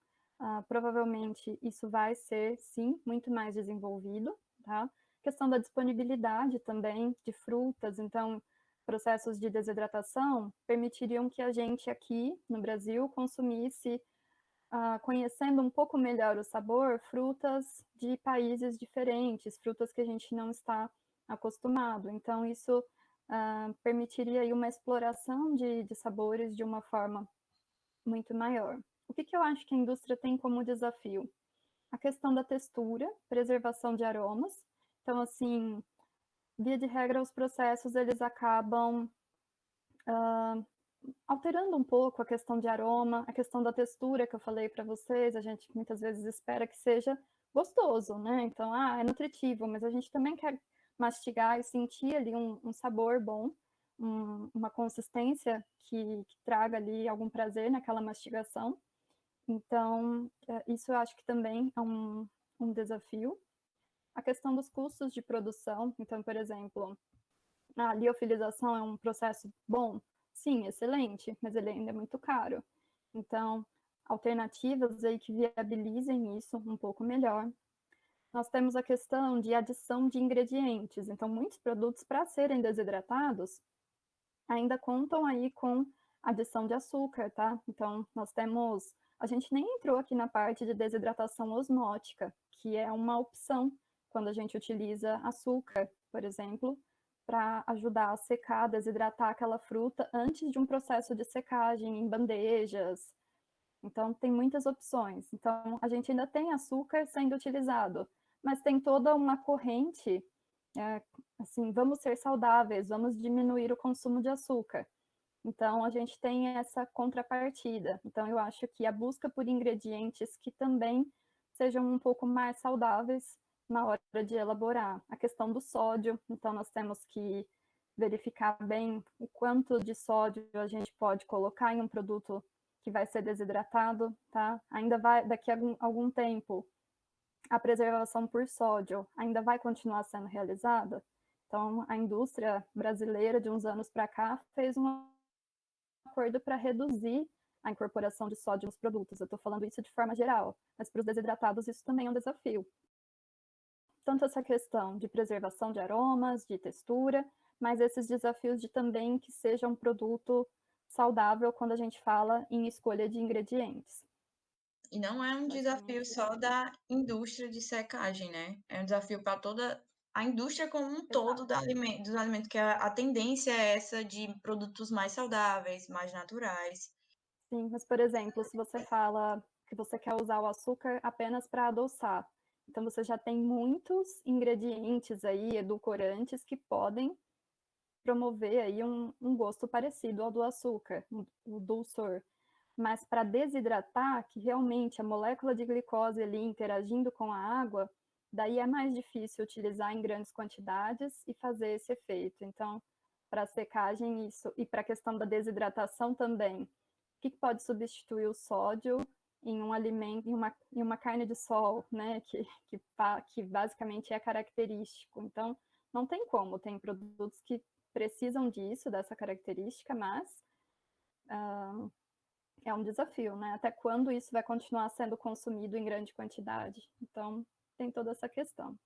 provavelmente isso vai ser, sim, muito mais desenvolvido, tá? Questão da disponibilidade também de frutas, então processos de desidratação permitiriam que a gente aqui no Brasil consumisse, conhecendo um pouco melhor o sabor, frutas de países diferentes, frutas que a gente não está acostumado. Então, isso permitiria aí uma exploração de sabores de uma forma muito maior. O que eu acho que a indústria tem como desafio? A questão da textura, preservação de aromas. Então, assim, via de regra, os processos, eles acabam alterando um pouco a questão de aroma, a questão da textura que eu falei para vocês, a gente muitas vezes espera que seja gostoso, né? Então, é nutritivo, mas a gente também quer mastigar e sentir ali um sabor bom, uma consistência que traga ali algum prazer naquela mastigação. Então, isso eu acho que também é um desafio. A questão dos custos de produção, então, por exemplo, a liofilização é um processo bom? Sim, excelente, mas ele ainda é muito caro. Então, alternativas aí que viabilizem isso um pouco melhor. Nós temos a questão de adição de ingredientes. Então, muitos produtos, para serem desidratados, ainda contam aí com adição de açúcar, tá? Então, a gente nem entrou aqui na parte de desidratação osmótica, que é uma opção quando a gente utiliza açúcar, por exemplo, para ajudar a secar, desidratar aquela fruta antes de um processo de secagem em bandejas. Então, tem muitas opções. Então, a gente ainda tem açúcar sendo utilizado, mas tem toda uma corrente, assim, vamos ser saudáveis, vamos diminuir o consumo de açúcar. Então, a gente tem essa contrapartida. Então, eu acho que a busca por ingredientes que também sejam um pouco mais saudáveis na hora de elaborar. A questão do sódio, então nós temos que verificar bem o quanto de sódio a gente pode colocar em um produto que vai ser desidratado, tá? Ainda vai, daqui a algum tempo, a preservação por sódio ainda vai continuar sendo realizada. Então, a indústria brasileira, de uns anos para cá, fez um acordo para reduzir a incorporação de sódio nos produtos. Eu estou falando isso de forma geral, mas para os desidratados isso também é um desafio. Tanto essa questão de preservação de aromas, de textura, mas esses desafios de também que seja um produto saudável quando a gente fala em escolha de ingredientes. E não é um desafio só da indústria de secagem, né? É um desafio para toda a indústria como um todo dos alimentos, que a tendência é essa de produtos mais saudáveis, mais naturais. Sim, mas, por exemplo, se você fala que você quer usar o açúcar apenas para adoçar, então você já tem muitos ingredientes aí, edulcorantes, que podem promover aí um gosto parecido ao do açúcar, o dulçor. Mas para desidratar, que realmente a molécula de glicose ali interagindo com a água, daí é mais difícil utilizar em grandes quantidades e fazer esse efeito. Então, para secagem isso, e para a questão da desidratação também, o que pode substituir o sódio em um alimento, em uma carne de sol, né, que basicamente é característico. Então, não tem como, tem produtos que precisam disso, dessa característica, mas é um desafio, né? Até quando isso vai continuar sendo consumido em grande quantidade? Então, tem toda essa questão.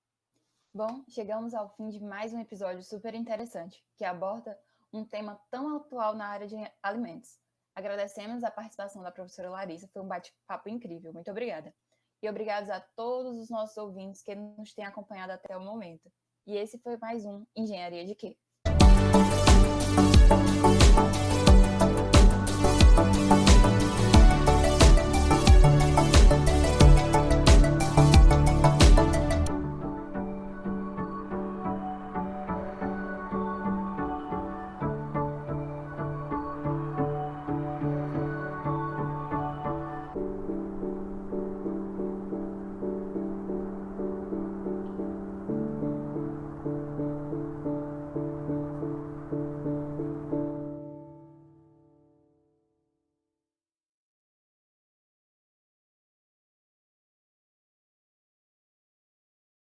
Bom, chegamos ao fim de mais um episódio super interessante, que aborda um tema tão atual na área de alimentos. Agradecemos a participação da professora Larissa, foi um bate-papo incrível, muito obrigada. E obrigados a todos os nossos ouvintes que nos têm acompanhado até o momento. E esse foi mais um Engenharia de Quê?